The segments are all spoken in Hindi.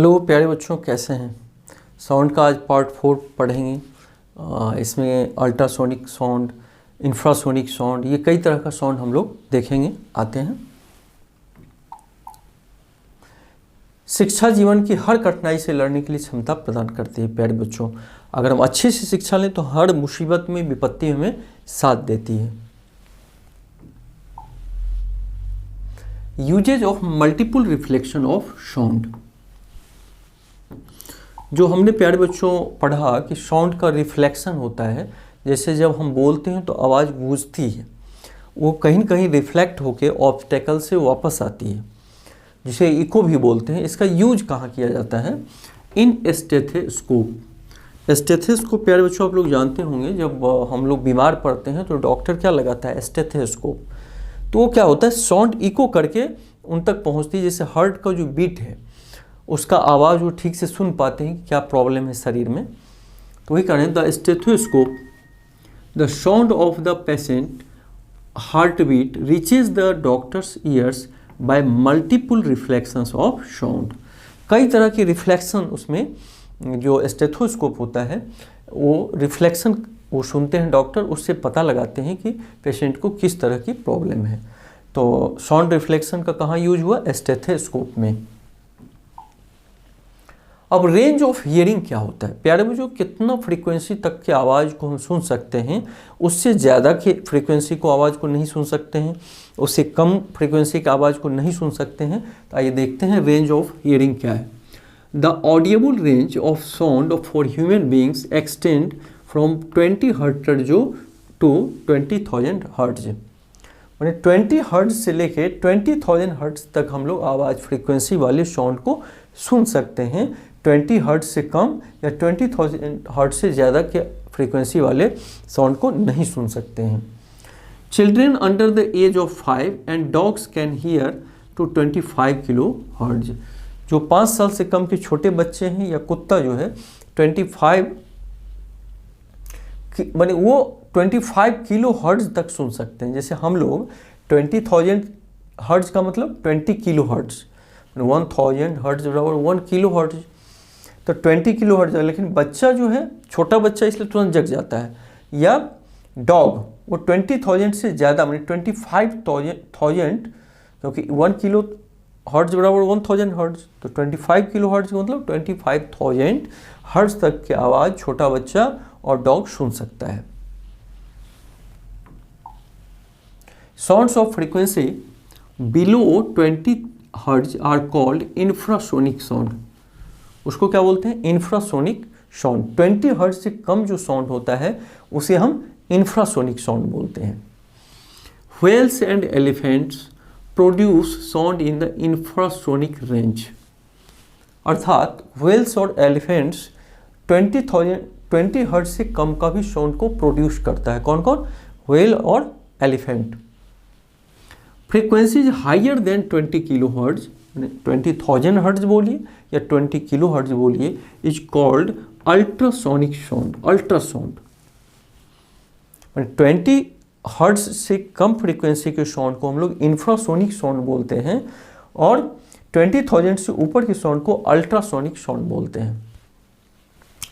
हेलो प्यारे बच्चों, कैसे हैं। साउंड का आज पार्ट 4 पढ़ेंगे। इसमें अल्ट्रासोनिक साउंड, इंफ्रासोनिक साउंड, ये कई तरह का साउंड हम लोग देखेंगे आते हैं। शिक्षा जीवन की हर कठिनाई से लड़ने के लिए क्षमता प्रदान करती है। प्यारे बच्चों, अगर हम अच्छे से शिक्षा लें तो हर मुसीबत में, विपत्ति हमें साथ देती है। Uses of multiple reflection of sound, जो हमने प्यारे बच्चों पढ़ा कि साउंड का रिफ्लेक्शन होता है। जैसे जब हम बोलते हैं तो आवाज़ गूंजती है, वो कहीं न कहीं रिफ्लेक्ट होके ऑब्स्टेकल से वापस आती है, जिसे इको भी बोलते हैं। इसका यूज कहाँ किया जाता है? इन स्टेथोस्कोप। स्टेथोस्कोप प्यारे बच्चों आप लोग जानते होंगे, जब हम लोग बीमार पड़ते हैं तो डॉक्टर क्या लगाता है? स्टेथोस्कोप। तो वो क्या होता है? साउंड इको करके उन तक पहुँचती है, जैसे हार्ट का जो बीट है उसका आवाज़ वो ठीक से सुन पाते हैं कि क्या प्रॉब्लम है शरीर में। तो वही करें, the stethoscope, the sound of the patient heart beat reaches the doctor's ears by multiple reflections of sound. कई तरह की रिफ्लेक्शन उसमें जो स्टेथोस्कोप होता है वो रिफ्लेक्शन वो सुनते हैं डॉक्टर, उससे पता लगाते हैं कि पेशेंट को किस तरह की प्रॉब्लम है। तो साउंड रिफ्लेक्शन का कहाँ यूज हुआ? स्टेथोस्कोप में। अब रेंज ऑफ हियरिंग क्या होता है? प्यारे बच्चों, कितना फ्रीक्वेंसी तक की आवाज़ को हम सुन सकते हैं, उससे ज़्यादा की फ्रीक्वेंसी को आवाज़ को नहीं सुन सकते हैं, उससे कम फ्रीक्वेंसी की आवाज़ को नहीं सुन सकते हैं। तो आइए देखते हैं रेंज ऑफ हियरिंग क्या है। The audible range of sound for human beings extend from 20 hertz to 20,000 hertz. मैंने 20 हर्ट्ज से लेके 20,000 हर्ट्ज तक हम लोग आवाज़ फ्रीक्वेंसी वाले साउंड को सुन सकते हैं। 20 हर्ट्ज से कम या 20,000 हर्ट्ज से ज़्यादा के फ्रीक्वेंसी वाले साउंड को नहीं सुन सकते हैं। Children under the age of 5 and dogs can hear to 25 kilo hertz. जो 5 साल से कम के छोटे बच्चे हैं या कुत्ता जो है 25 माने वो 25 किलो हर्ट्ज तक सुन सकते हैं। जैसे हम लोग 20,000 हर्ट्ज का मतलब 20 किलो हर्ट्ज, 1000 हर्ट्ज बराबर 1 किलो हर्ट्ज, तो 20 किलो हर्ट्ज है। लेकिन बच्चा जो है, छोटा बच्चा, इसलिए तुरंत जग जाता है। या डॉग वो 20,000 से ज़्यादा माने 25,000, क्योंकि 1 किलो हर्ट्ज बराबर 1000 हर्ट्ज, तो 25 किलो हर्ट्ज मतलब 25,000 हर्ट्ज तक की आवाज़ छोटा बच्चा और डॉग सुन सकता है। Sounds of frequency below 20 hertz are called infrasonic sound. उसको क्या बोलते हैं? Infrasonic sound. 20 हर्ट्ज से कम जो साउंड होता है उसे हम इंफ्रासोनिक साउंड बोलते हैं। Whales and elephants produce sound in the infrasonic range. अर्थात व्हेल्स और एलिफेंट्स 20 हर्ट्ज से कम का भी साउंड को प्रोड्यूस करता है। कौन कौन? व्हेल और elephant. Frequency higher than 20 kilo hertz, 20,000 hertz बोलिए या 20 किलो हर्ट्ज बोलिए, is called ultrasonic sound. Ultrasound 20 hertz से कम फ्रीक्वेंसी के साउंड को हम लोग इंफ्रासोनिक साउंड बोलते हैं, और 20,000 से ऊपर के साउंड को अल्ट्रासोनिक साउंड बोलते हैं।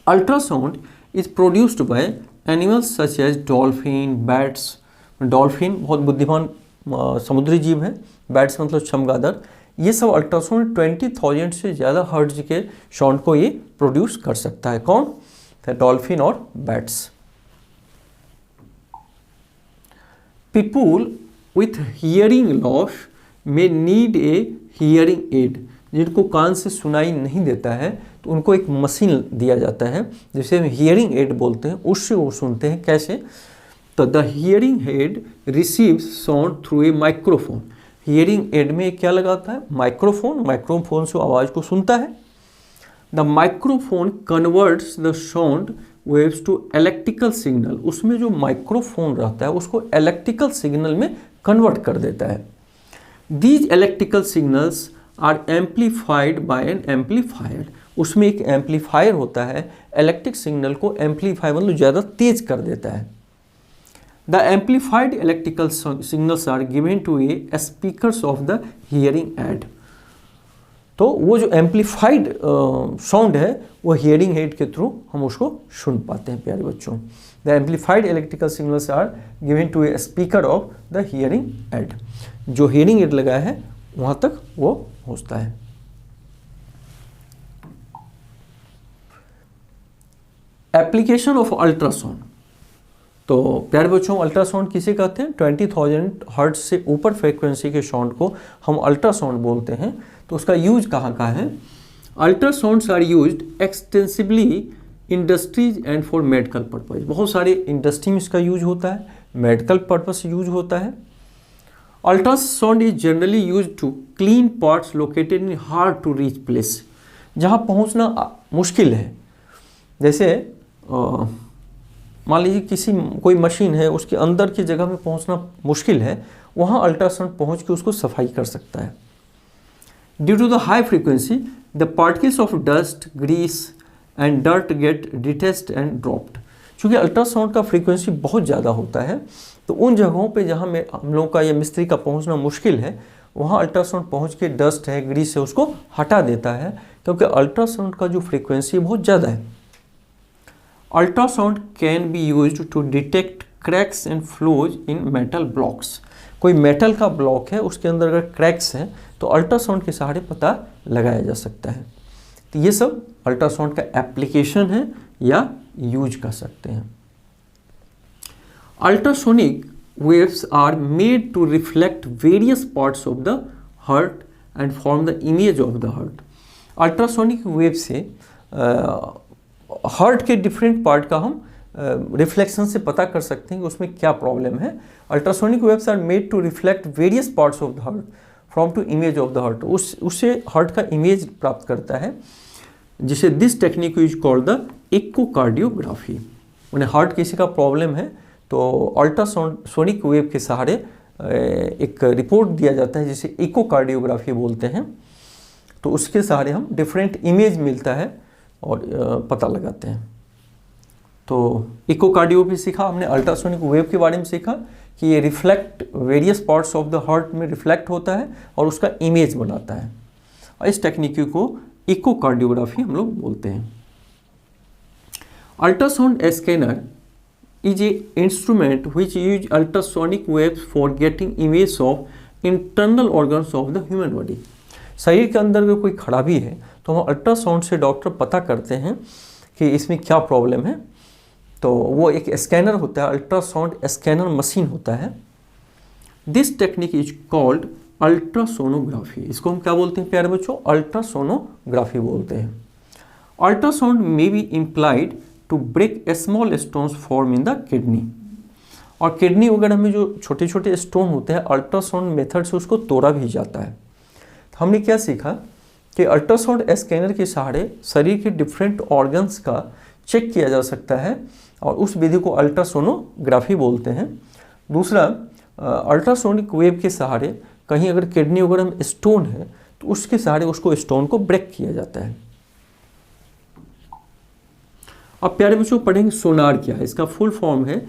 Ultrasound is produced by animals such as dolphin, bats. Dolphin बहुत बुद्धिमान समुद्री जीव है, बैट्स मतलब चमगादड़। ये सब अल्ट्रासाउंड 20,000 से ज़्यादा हर्ट्ज के साउंड को ये प्रोड्यूस कर सकता है। कौन? डॉल्फिन और bats. People with hearing loss में नीड ए हियरिंग एड। जिनको कान से सुनाई नहीं देता है तो उनको एक मशीन दिया जाता है जिसे हम हियरिंग एड बोलते हैं, उससे वो सुनते हैं। कैसे? तो the hearing add receives sound through a microphone. Hearing aid में क्या लगाता है? माइक्रोफोन। माइक्रोफोन से आवाज़ को सुनता है। The microphone converts the sound waves to electrical signal. उसमें जो माइक्रोफोन रहता है उसको इलेक्ट्रिकल सिग्नल में कन्वर्ट कर देता है। These electrical signals are amplified by an amplifier. उसमें एक एम्पलीफायर होता है, इलेक्ट्रिक सिग्नल को एम्पलीफाई मतलब ज़्यादा तेज कर देता है। The amplified electrical signals are given to a speakers of the hearing aid. तो वो जो एम्पलीफाइड साउंड है वो हियरिंग एड के थ्रू हम उसको सुन पाते हैं प्यारे बच्चों। The amplified electrical signals are given to a speaker of the hearing aid. जो हियरिंग एड लगाया है वहाँ तक वो पहुँचता है। Application of ultrasound. तो प्यारे बच्चों अल्ट्रासाउंड किसे कहते हैं? 20,000 हर्ट्ज से ऊपर फ्रीक्वेंसी के साउंड को हम अल्ट्रासाउंड बोलते हैं। तो उसका यूज कहाँ का है? Ultrasounds are used extensively industries and for medical purpose. बहुत सारे इंडस्ट्री में इसका यूज होता है, मेडिकल पर्पज यूज होता है। Ultrasound is generally use to clean parts located in hard to reach place. जहाँ पहुँचना मुश्किल है, जैसे मान लीजिए कोई मशीन है उसके अंदर की जगह में पहुंचना मुश्किल है, वहां अल्ट्रासाउंड पहुंच के उसको सफाई कर सकता है। Due to the high frequency the particles of dust, grease and dirt get detached and dropped. चूँकि अल्ट्रासाउंड का फ्रीक्वेंसी बहुत ज़्यादा होता है, तो उन जगहों पे जहाँ हम लोगों का या मिस्त्री का पहुँचना मुश्किल है, वहाँ अल्ट्रासाउंड पहुँच के डस्ट है, ग्रीस है, उसको हटा देता है, क्योंकि अल्ट्रासाउंड का जो फ्रीक्वेंसी बहुत ज़्यादा है। Ultrasound can be used to detect cracks and flaws in metal blocks. कोई मेटल का ब्लॉक है, उसके अंदर अगर क्रैक्स हैं तो अल्ट्रासाउंड के सहारे पता लगाया जा सकता है। तो ये सब अल्ट्रासाउंड का एप्लीकेशन है या यूज कर सकते हैं। Ultrasonic waves are made to reflect various parts of the heart and form the image of the heart. Ultrasonic wave से हार्ट के डिफरेंट पार्ट का हम रिफ्लेक्शन से पता कर सकते हैं कि उसमें क्या प्रॉब्लम है। Ultrasonic waves are made to reflect various parts of the heart from to image of the heart. उससे हार्ट का इमेज प्राप्त करता है, जिसे this technique use called the echocardiography. उन्हें हार्ट किसी का प्रॉब्लम है तो अल्ट्रासोनिक वेव के सहारे एक रिपोर्ट दिया जाता है जिसे इकोकार्डियोग्राफी बोलते हैं। तो उसके सहारे हम डिफरेंट इमेज मिलता है और पता लगाते हैं। तो इकोकार्डियो भी सीखा हमने, अल्ट्रासोनिक वेव के बारे में सीखा कि ये reflect various parts of the heart में रिफ्लेक्ट होता है और उसका इमेज बनाता है, और इस टेक्निक को इकोकार्डियोग्राफी हम लोग बोलते हैं। Ultrasound scanner is a instrument which use ultrasonic waves for getting image of internal organs of the human body. शरीर के अंदर अगर कोई खराबी है तो हम अल्ट्रासाउंड से डॉक्टर पता करते हैं कि इसमें क्या प्रॉब्लम है। तो वो एक स्कैनर होता है, अल्ट्रासाउंड स्कैनर मशीन होता है। This technique is called ultrasonography. इसको हम क्या बोलते हैं प्यारे बच्चों? अल्ट्रासोनोग्राफी बोलते हैं। Ultrasound may be implied to break small stones form in the kidney. और किडनी वगैरह में जो छोटे छोटे स्टोन होते हैं, अल्ट्रासाउंड मेथड से उसको तोड़ा भी जाता है। तो हमने क्या सीखा कि अल्ट्रासाउंड स्कैनर के सहारे शरीर के डिफरेंट ऑर्गन्स का चेक किया जा सकता है, और उस विधि को अल्ट्रासोनोग्राफी बोलते हैं। दूसरा, अल्ट्रासोनिक वेव के सहारे कहीं अगर किडनी वगैरह में स्टोन है तो उसके सहारे उसको स्टोन को ब्रेक किया जाता है। अब प्यारे बच्चों पढ़ेंगे सोनार क्या है। इसका फुल फॉर्म है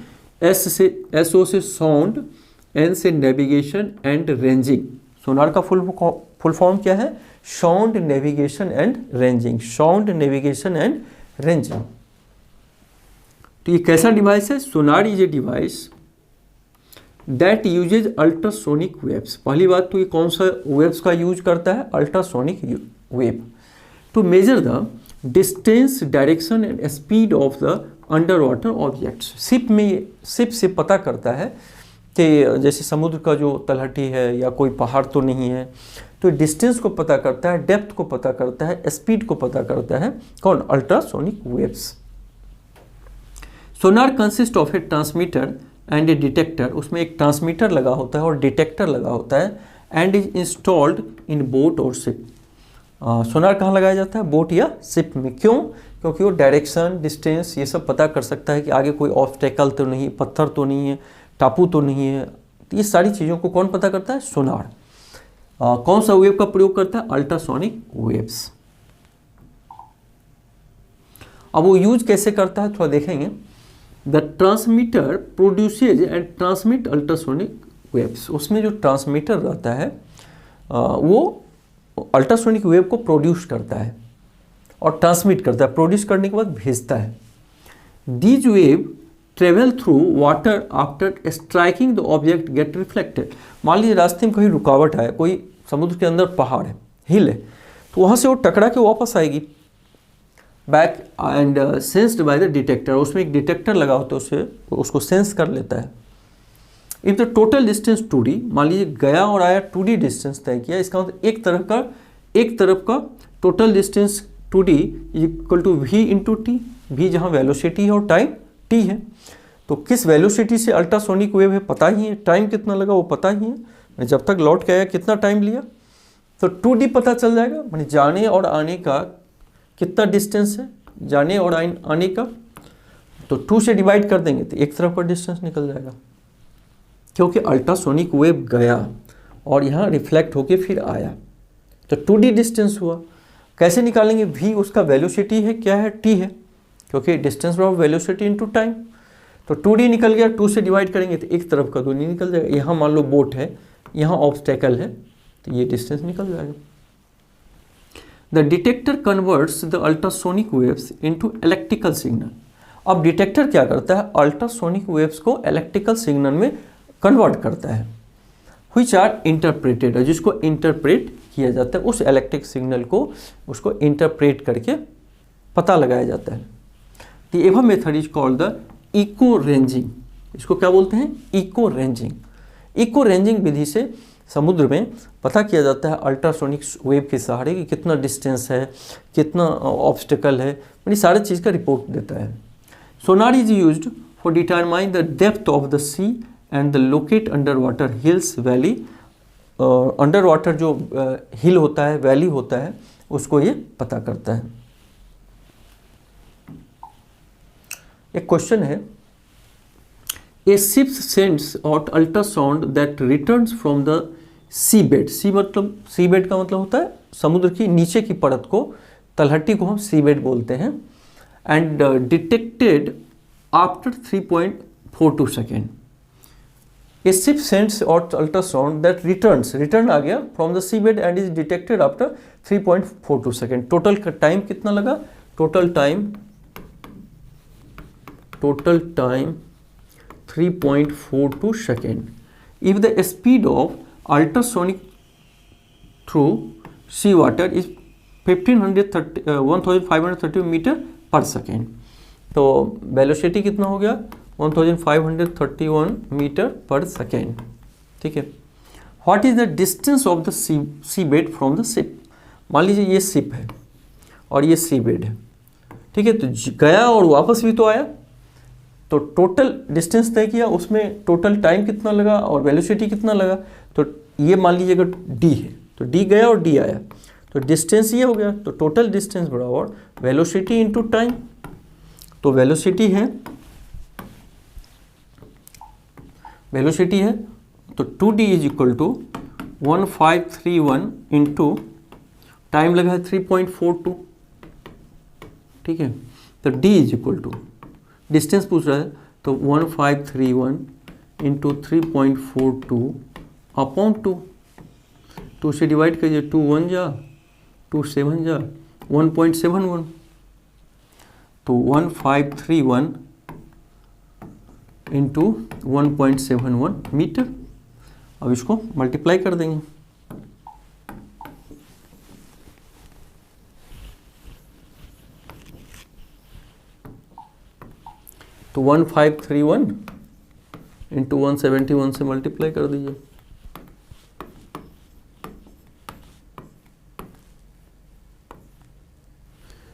SO से साउंड, N से नेविगेशन एंड रेंजिंग। सोनार का फुल फॉर्म क्या है? Sound, navigation and ranging. Sound, navigation and ranging. तो ये कैसा डिवाइस है? Sonar is a device that uses ultrasonic waves. पहली बात तो ये कौन सा वेव्स का यूज करता है? Ultrasonic wave. To measure the distance, direction and speed of the under water objects. Ship से पता करता है कि जैसे समुद्र का जो तलहटी है या कोई पहाड़ तो नहीं है, तो डिस्टेंस को पता करता है, डेप्थ को पता करता है, स्पीड को पता करता है। कौन? Ultrasonic waves. Sonar consist of A transmitter and A detector. उसमें एक ट्रांसमीटर लगा होता है और डिटेक्टर लगा होता है। And is installed in boat और शिप। सोनार कहाँ लगाया जाता है? बोट या शिप में। क्यों? क्योंकि वो डायरेक्शन, डिस्टेंस ये सब पता कर सकता है कि आगे कोई ऑब्स्टेकल तो नहीं, पत्थर तो नहीं है, टापू तो नहीं है। तो ये सारी चीज़ों को कौन पता करता है? सोनार। कौन सा वेव का प्रयोग करता है? Ultrasonic waves. अब वो यूज कैसे करता है थोड़ा देखेंगे। The transmitter produces and transmit ultrasonic waves. उसमें जो ट्रांसमीटर रहता है वो अल्ट्रासोनिक वेव को प्रोड्यूस करता है और ट्रांसमिट करता है, प्रोड्यूस करने के बाद भेजता है। These wave travel through water after striking the object gate reflected. मान लीजिए रास्ते में कहीं रुकावट है, कोई समुद्र के अंदर पहाड़ है, हिल है, तो वहाँ से वो टकरा के वापस आएगी back and sensed by the detector. उसमें एक डिटेक्टर लगा होता है, उसको सेंस कर लेता है। If the total distance 2D, मान लीजिए गया और आया 2D डिस्टेंस तय किया, इसका मतलब एक तरफ का total distance 2D equal to v into t, v जहाँ वेलोसिटी है और टाइम t है। तो किस वेलोसिटी से अल्ट्रासोनिक वेव है पता ही है, टाइम कितना लगा वो पता ही है, जब तक लौट के आया कितना टाइम लिया, तो 2D पता चल जाएगा। माने जाने और आने का कितना डिस्टेंस है, जाने और आने का, तो 2 से डिवाइड कर देंगे तो एक तरफ का डिस्टेंस निकल जाएगा, क्योंकि अल्ट्रासोनिक वेव गया और यहाँ रिफ्लेक्ट होके फिर आया, तो 2D डिस्टेंस हुआ। कैसे निकालेंगे? v उसका वेलोसिटी है, क्या है, t है, क्योंकि डिस्टेंस बराबर वेलोसिटी इनटू टाइम। तो 2D निकल गया, 2 से डिवाइड करेंगे तो एक तरफ का 2 निकल जाएगा। यहाँ मान लो बोट है, यहाँ ऑब्स्टेकल है, तो ये डिस्टेंस निकल जाएगा। The detector converts the ultrasonic waves into electrical signal. अब डिटेक्टर क्या करता है? अल्ट्रासोनिक वेव्स को इलेक्ट्रिकल सिग्नल में कन्वर्ट करता है, व्हिच आर इंटरप्रेटेड, जिसको इंटरप्रेट किया जाता है, उस इलेक्ट्रिक सिग्नल को उसको इंटरप्रेट करके पता लगाया जाता है। The above method is called the echo ranging. इसको क्या बोलते हैं? Echo ranging. इको रेंजिंग विधि से समुद्र में पता किया जाता है अल्ट्रासोनिक वेव के सहारे कि कितना डिस्टेंस है, कितना ऑब्स्टेकल है, यानी सारी चीज़ का रिपोर्ट देता है। Sonar is used for determine the depth of the sea and the locate underwater hills valley. Underwater जो हिल होता है, वैली होता है, उसको ये पता करता है। एक क्वेश्चन है, a ship sends out ultrasound that returns from the C bed. Sea bed का मतलब होता है समुद्र की नीचे की परत को, तलहटी को हम सी बेड बोलते हैं। And detected after 3.42 second. A ship sends out ultrasound that return आ गया from the C bed and is detected after 3.42 second. Total का टाइम कितना लगा? Total time 3.42 second. If the speed of ultrasonic through sea water is 1530 metre per second. तो वेलोसिटी कितना हो गया? 1531 मीटर पर सेकेंड। ठीक है। What is the distance of the C bed from the ship? मान लीजिए ये शिप है और ये सी बेड है, ठीक है, तो गया और वापस भी तो आया, तो टोटल डिस्टेंस तय किया, उसमें टोटल टाइम कितना लगा और वेलोसिटी कितना लगा। तो ये मान लीजिए अगर d है तो d गया और d आया, तो डिस्टेंस ये हो गया, तो टोटल डिस्टेंस बराबर वेलोसिटी इनटू टाइम। तो वेलोसिटी है तो 2d is equal to 1531 into time लगा है 3.42, ठीक है। तो d is equal to distance पूछ रहा है, तो 1531 इंटू 3.42 अपॉन 2 से डिवाइड करिए, 2 1 जा 2 7 जा 1.71, तो 1531 इंटू 1.71 मीटर। अब इसको मल्टीप्लाई कर देंगे, तो 1531 इंटू 171 से मल्टीप्लाई कर दीजिए,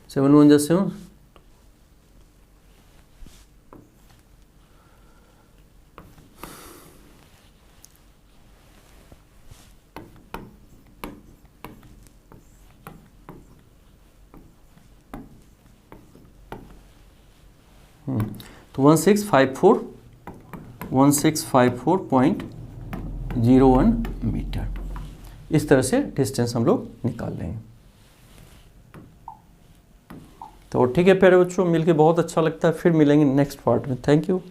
सेवन 1 जा 7, तो 1654.01 मीटर। इस तरह से डिस्टेंस हम लोग निकाल लेंगे। तो ठीक है प्यारे बच्चों, मिलके बहुत अच्छा लगता है। फिर मिलेंगे नेक्स्ट पार्ट में। Thank you.